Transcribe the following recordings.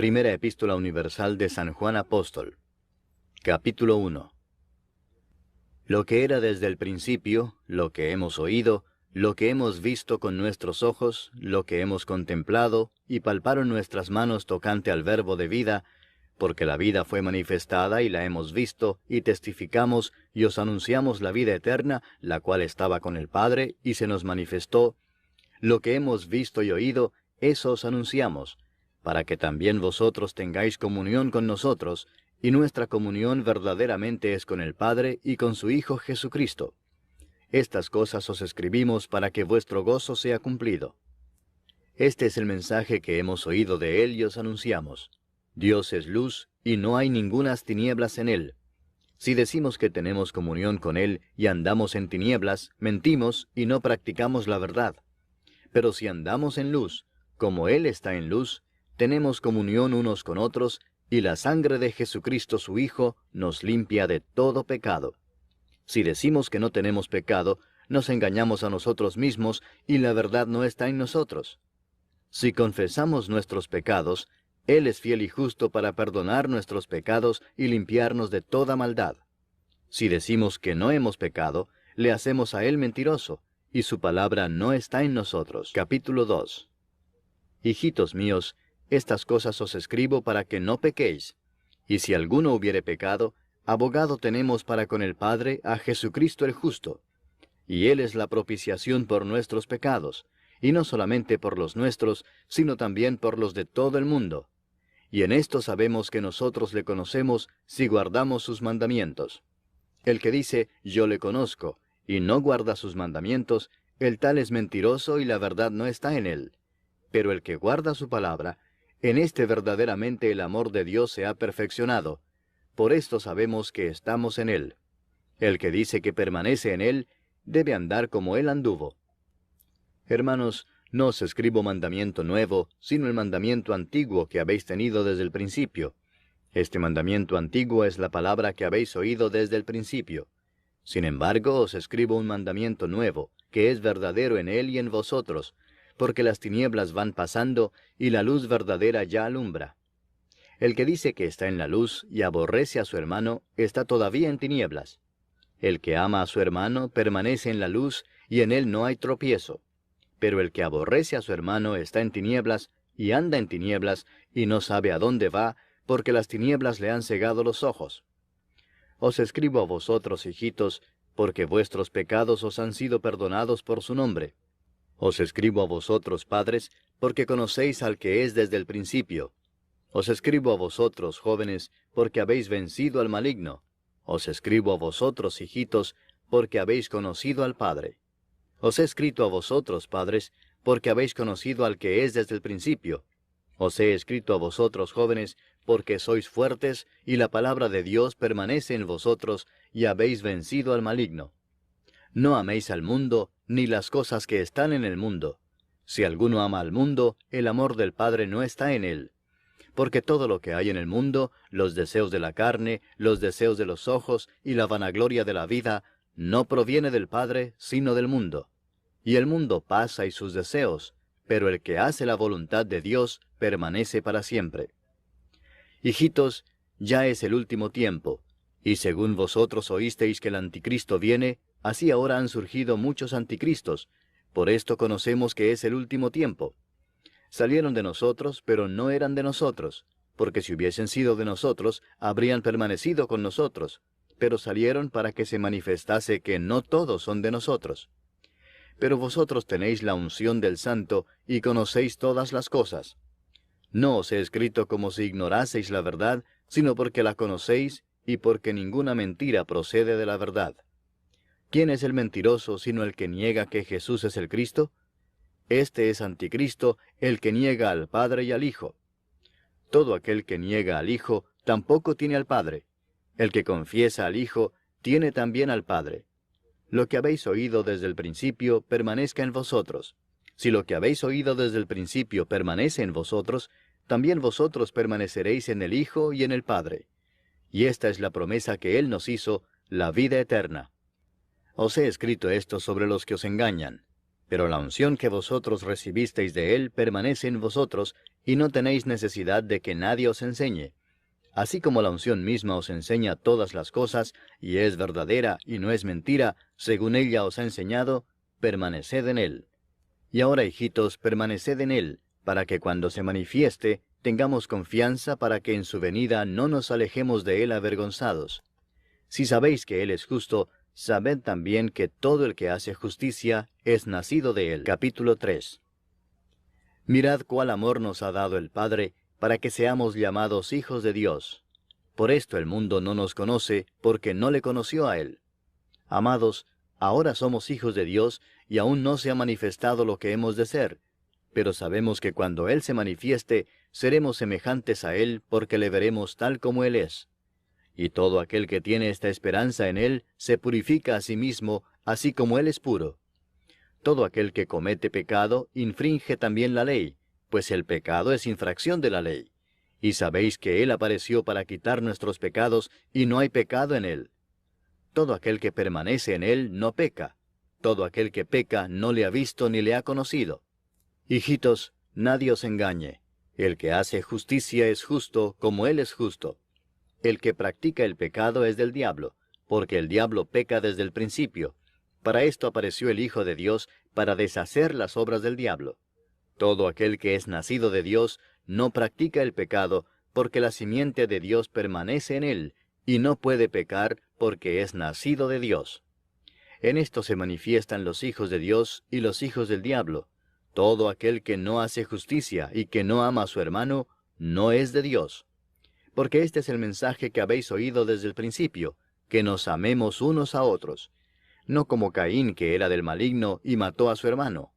Primera Epístola Universal de San Juan Apóstol. Capítulo 1. Lo que era desde el principio, lo que hemos oído, lo que hemos visto con nuestros ojos, lo que hemos contemplado, y palparon nuestras manos tocante al Verbo de vida, porque la vida fue manifestada y la hemos visto, y testificamos, y os anunciamos la vida eterna, la cual estaba con el Padre, y se nos manifestó. Lo que hemos visto y oído, eso os anunciamos, para que también vosotros tengáis comunión con nosotros, y nuestra comunión verdaderamente es con el Padre y con su Hijo Jesucristo. Estas cosas os escribimos para que vuestro gozo sea cumplido. Este es el mensaje que hemos oído de Él y os anunciamos. Dios es luz, y no hay ningunas tinieblas en Él. Si decimos que tenemos comunión con Él y andamos en tinieblas, mentimos y no practicamos la verdad. Pero si andamos en luz, como Él está en luz, tenemos comunión unos con otros, y la sangre de Jesucristo su Hijo nos limpia de todo pecado. Si decimos que no tenemos pecado, nos engañamos a nosotros mismos, y la verdad no está en nosotros. Si confesamos nuestros pecados, Él es fiel y justo para perdonar nuestros pecados y limpiarnos de toda maldad. Si decimos que no hemos pecado, le hacemos a Él mentiroso, y su palabra no está en nosotros. Capítulo 2. Hijitos míos, estas cosas os escribo para que no pequéis. Y si alguno hubiere pecado, abogado tenemos para con el Padre a Jesucristo el justo. Y Él es la propiciación por nuestros pecados, y no solamente por los nuestros, sino también por los de todo el mundo. Y en esto sabemos que nosotros le conocemos si guardamos sus mandamientos. El que dice, yo le conozco, y no guarda sus mandamientos, el tal es mentiroso y la verdad no está en él. Pero el que guarda su palabra, en este verdaderamente el amor de Dios se ha perfeccionado. Por esto sabemos que estamos en Él. El que dice que permanece en Él, debe andar como Él anduvo. Hermanos, no os escribo mandamiento nuevo, sino el mandamiento antiguo que habéis tenido desde el principio. Este mandamiento antiguo es la palabra que habéis oído desde el principio. Sin embargo, os escribo un mandamiento nuevo, que es verdadero en Él y en vosotros, porque las tinieblas van pasando, y la luz verdadera ya alumbra. El que dice que está en la luz y aborrece a su hermano, está todavía en tinieblas. El que ama a su hermano permanece en la luz, y en él no hay tropiezo. Pero el que aborrece a su hermano está en tinieblas, y anda en tinieblas, y no sabe a dónde va, porque las tinieblas le han cegado los ojos. Os escribo a vosotros, hijitos, porque vuestros pecados os han sido perdonados por su nombre. Os escribo a vosotros, padres, porque conocéis al que es desde el principio. Os escribo a vosotros, jóvenes, porque habéis vencido al maligno. Os escribo a vosotros, hijitos, porque habéis conocido al Padre. Os he escrito a vosotros, padres, porque habéis conocido al que es desde el principio. Os he escrito a vosotros, jóvenes, porque sois fuertes, y la palabra de Dios permanece en vosotros, y habéis vencido al maligno. No améis al mundo, ni las cosas que están en el mundo. Si alguno ama al mundo, el amor del Padre no está en él. Porque todo lo que hay en el mundo, los deseos de la carne, los deseos de los ojos y la vanagloria de la vida, no proviene del Padre, sino del mundo. Y el mundo pasa y sus deseos, pero el que hace la voluntad de Dios permanece para siempre. Hijitos, ya es el último tiempo, y según vosotros oísteis que el anticristo viene, así ahora han surgido muchos anticristos. Por esto conocemos que es el último tiempo. Salieron de nosotros, pero no eran de nosotros, porque si hubiesen sido de nosotros, habrían permanecido con nosotros, pero salieron para que se manifestase que no todos son de nosotros. Pero vosotros tenéis la unción del Santo, y conocéis todas las cosas. No os he escrito como si ignoraseis la verdad, sino porque la conocéis, y porque ninguna mentira procede de la verdad. ¿Quién es el mentiroso sino el que niega que Jesús es el Cristo? Este es anticristo, el que niega al Padre y al Hijo. Todo aquel que niega al Hijo, tampoco tiene al Padre. El que confiesa al Hijo, tiene también al Padre. Lo que habéis oído desde el principio, permanezca en vosotros. Si lo que habéis oído desde el principio permanece en vosotros, también vosotros permaneceréis en el Hijo y en el Padre. Y esta es la promesa que Él nos hizo, la vida eterna. Os he escrito esto sobre los que os engañan. Pero la unción que vosotros recibisteis de Él permanece en vosotros, y no tenéis necesidad de que nadie os enseñe. Así como la unción misma os enseña todas las cosas, y es verdadera y no es mentira, según ella os ha enseñado, permaneced en Él. Y ahora, hijitos, permaneced en Él, para que cuando se manifieste, tengamos confianza para que en su venida no nos alejemos de Él avergonzados. Si sabéis que Él es justo, sabed también que todo el que hace justicia es nacido de Él. Capítulo 3. Mirad cuál amor nos ha dado el Padre, para que seamos llamados hijos de Dios. Por esto el mundo no nos conoce, porque no le conoció a Él. Amados, ahora somos hijos de Dios, y aún no se ha manifestado lo que hemos de ser. Pero sabemos que cuando Él se manifieste, seremos semejantes a Él, porque le veremos tal como Él es. Y todo aquel que tiene esta esperanza en Él, se purifica a sí mismo, así como Él es puro. Todo aquel que comete pecado, infringe también la ley, pues el pecado es infracción de la ley. Y sabéis que Él apareció para quitar nuestros pecados, y no hay pecado en Él. Todo aquel que permanece en Él no peca. Todo aquel que peca no le ha visto ni le ha conocido. Hijitos, nadie os engañe. El que hace justicia es justo, como Él es justo. El que practica el pecado es del diablo, porque el diablo peca desde el principio. Para esto apareció el Hijo de Dios, para deshacer las obras del diablo. Todo aquel que es nacido de Dios no practica el pecado, porque la simiente de Dios permanece en él, y no puede pecar porque es nacido de Dios. En esto se manifiestan los hijos de Dios y los hijos del diablo. Todo aquel que no hace justicia y que no ama a su hermano, no es de Dios. Porque este es el mensaje que habéis oído desde el principio, que nos amemos unos a otros. No como Caín, que era del maligno y mató a su hermano.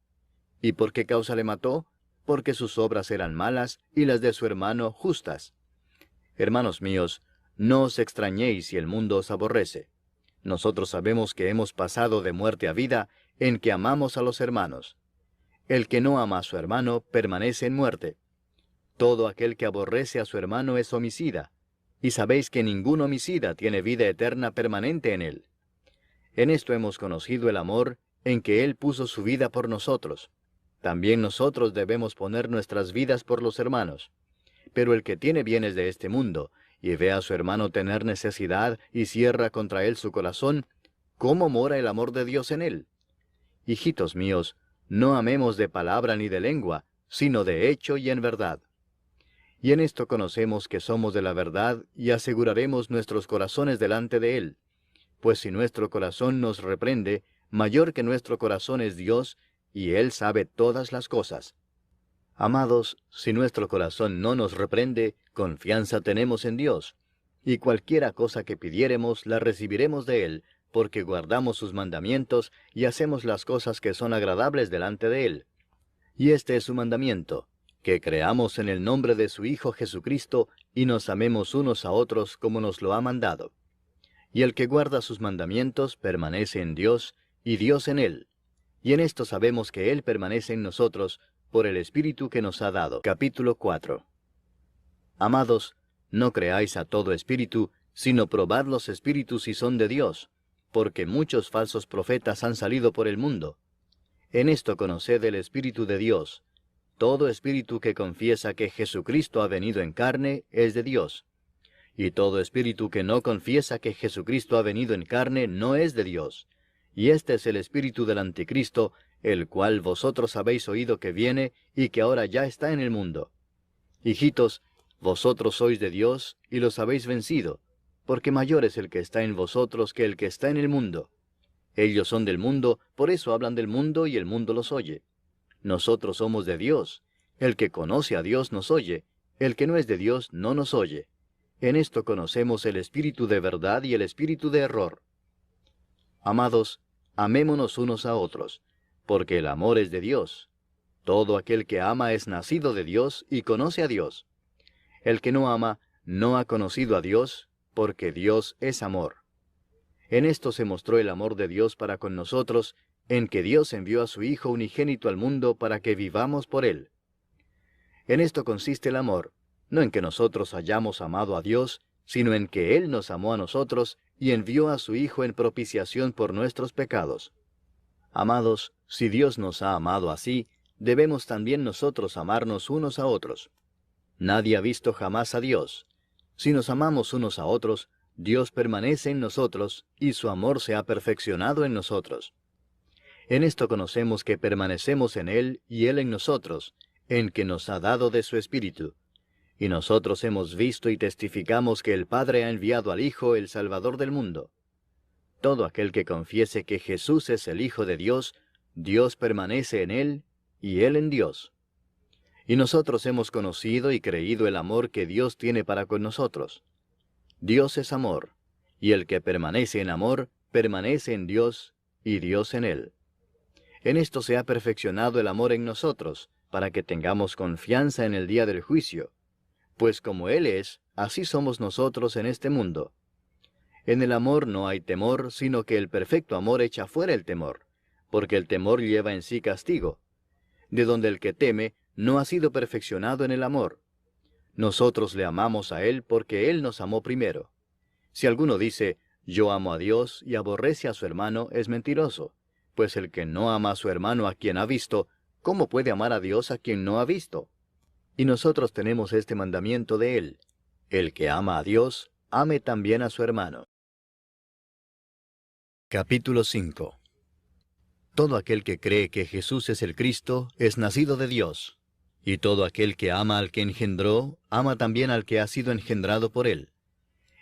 ¿Y por qué causa le mató? Porque sus obras eran malas y las de su hermano justas. Hermanos míos, no os extrañéis si el mundo os aborrece. Nosotros sabemos que hemos pasado de muerte a vida en que amamos a los hermanos. El que no ama a su hermano permanece en muerte. Todo aquel que aborrece a su hermano es homicida, y sabéis que ningún homicida tiene vida eterna permanente en él. En esto hemos conocido el amor, en que Él puso su vida por nosotros. También nosotros debemos poner nuestras vidas por los hermanos. Pero el que tiene bienes de este mundo, y ve a su hermano tener necesidad y cierra contra él su corazón, ¿cómo mora el amor de Dios en él? Hijitos míos, no amemos de palabra ni de lengua, sino de hecho y en verdad. Y en esto conocemos que somos de la verdad y aseguraremos nuestros corazones delante de Él. Pues si nuestro corazón nos reprende, mayor que nuestro corazón es Dios, y Él sabe todas las cosas. Amados, si nuestro corazón no nos reprende, confianza tenemos en Dios, y cualquiera cosa que pidiéremos la recibiremos de Él, porque guardamos sus mandamientos y hacemos las cosas que son agradables delante de Él. Y este es su mandamiento, que creamos en el nombre de su Hijo Jesucristo, y nos amemos unos a otros como nos lo ha mandado. Y el que guarda sus mandamientos permanece en Dios, y Dios en él. Y en esto sabemos que Él permanece en nosotros, por el Espíritu que nos ha dado. Capítulo 4. Amados, no creáis a todo espíritu, sino probad los espíritus si son de Dios, porque muchos falsos profetas han salido por el mundo. En esto conoced el Espíritu de Dios. Todo espíritu que confiesa que Jesucristo ha venido en carne es de Dios. Y todo espíritu que no confiesa que Jesucristo ha venido en carne no es de Dios. Y este es el espíritu del anticristo, el cual vosotros habéis oído que viene y que ahora ya está en el mundo. Hijitos, vosotros sois de Dios y los habéis vencido, porque mayor es el que está en vosotros que el que está en el mundo. Ellos son del mundo, por eso hablan del mundo y el mundo los oye. Nosotros somos de Dios. El que conoce a Dios nos oye, el que no es de Dios no nos oye. En esto conocemos el espíritu de verdad y el espíritu de error. Amados, amémonos unos a otros, porque el amor es de Dios. Todo aquel que ama es nacido de Dios y conoce a Dios. El que no ama no ha conocido a Dios, porque Dios es amor. En esto se mostró el amor de Dios para con nosotros, en que Dios envió a su Hijo unigénito al mundo para que vivamos por Él. En esto consiste el amor, no en que nosotros hayamos amado a Dios, sino en que Él nos amó a nosotros y envió a su Hijo en propiciación por nuestros pecados. Amados, si Dios nos ha amado así, debemos también nosotros amarnos unos a otros. Nadie ha visto jamás a Dios. Si nos amamos unos a otros, Dios permanece en nosotros, y su amor se ha perfeccionado en nosotros. En esto conocemos que permanecemos en Él y Él en nosotros, en que nos ha dado de su Espíritu. Y nosotros hemos visto y testificamos que el Padre ha enviado al Hijo, el Salvador del mundo. Todo aquel que confiese que Jesús es el Hijo de Dios, Dios permanece en Él, y Él en Dios. Y nosotros hemos conocido y creído el amor que Dios tiene para con nosotros. Dios es amor, y el que permanece en amor, permanece en Dios, y Dios en él. En esto se ha perfeccionado el amor en nosotros, para que tengamos confianza en el día del juicio. Pues como Él es, así somos nosotros en este mundo. En el amor no hay temor, sino que el perfecto amor echa fuera el temor, porque el temor lleva en sí castigo, de donde el que teme no ha sido perfeccionado en el amor. Nosotros le amamos a Él porque Él nos amó primero. Si alguno dice, yo amo a Dios y aborrece a su hermano, es mentiroso, pues el que no ama a su hermano a quien ha visto, ¿cómo puede amar a Dios a quien no ha visto? Y nosotros tenemos este mandamiento de Él: el que ama a Dios, ame también a su hermano. Capítulo 5. Todo aquel que cree que Jesús es el Cristo, es nacido de Dios. Y todo aquel que ama al que engendró, ama también al que ha sido engendrado por Él.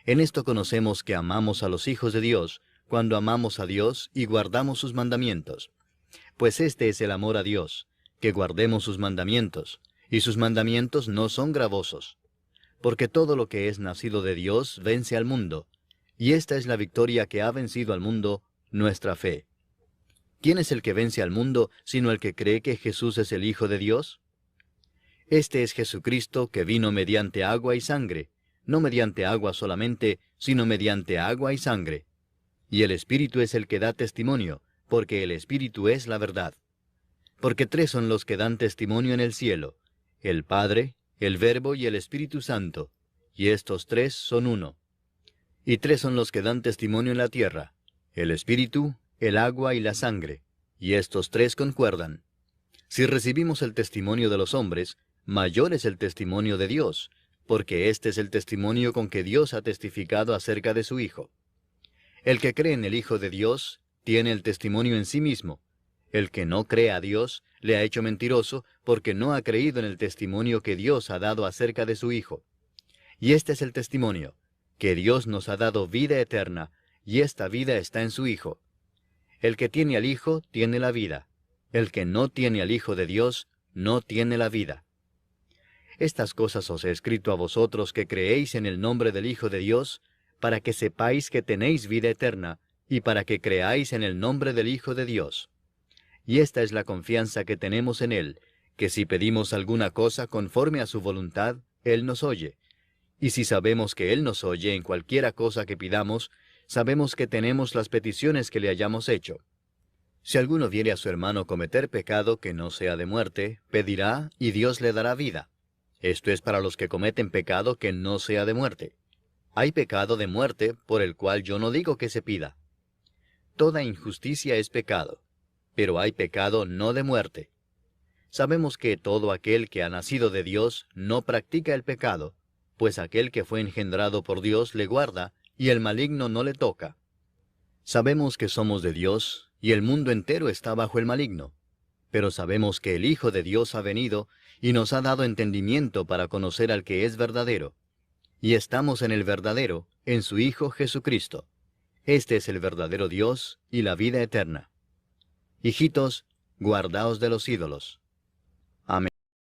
En esto conocemos que amamos a los hijos de Dios, cuando amamos a Dios y guardamos sus mandamientos. Pues este es el amor a Dios, que guardemos sus mandamientos, y sus mandamientos no son gravosos. Porque todo lo que es nacido de Dios vence al mundo, y esta es la victoria que ha vencido al mundo, nuestra fe. ¿Quién es el que vence al mundo, sino el que cree que Jesús es el Hijo de Dios? Este es Jesucristo, que vino mediante agua y sangre, no mediante agua solamente, sino mediante agua y sangre. Y el Espíritu es el que da testimonio, porque el Espíritu es la verdad. Porque tres son los que dan testimonio en el cielo: el Padre, el Verbo y el Espíritu Santo, y estos tres son uno. Y tres son los que dan testimonio en la tierra: el Espíritu, el agua y la sangre, y estos tres concuerdan. Si recibimos el testimonio de los hombres, mayor es el testimonio de Dios, porque este es el testimonio con que Dios ha testificado acerca de su Hijo. El que cree en el Hijo de Dios tiene el testimonio en sí mismo. El que no cree a Dios le ha hecho mentiroso, porque no ha creído en el testimonio que Dios ha dado acerca de su Hijo. Y este es el testimonio, que Dios nos ha dado vida eterna, y esta vida está en su Hijo. El que tiene al Hijo tiene la vida. El que no tiene al Hijo de Dios no tiene la vida. Estas cosas os he escrito a vosotros que creéis en el nombre del Hijo de Dios, para que sepáis que tenéis vida eterna, y para que creáis en el nombre del Hijo de Dios. Y esta es la confianza que tenemos en Él, que si pedimos alguna cosa conforme a su voluntad, Él nos oye. Y si sabemos que Él nos oye en cualquiera cosa que pidamos, sabemos que tenemos las peticiones que le hayamos hecho. Si alguno viere a su hermano cometer pecado que no sea de muerte, pedirá, y Dios le dará vida. Esto es para los que cometen pecado que no sea de muerte. Hay pecado de muerte, por el cual yo no digo que se pida. Toda injusticia es pecado, pero hay pecado no de muerte. Sabemos que todo aquel que ha nacido de Dios no practica el pecado, pues aquel que fue engendrado por Dios le guarda, y el maligno no le toca. Sabemos que somos de Dios, y el mundo entero está bajo el maligno. Pero sabemos que el Hijo de Dios ha venido, y nos ha dado entendimiento para conocer al que es verdadero. Y estamos en el verdadero, en su Hijo Jesucristo. Este es el verdadero Dios y la vida eterna. Hijitos, guardaos de los ídolos.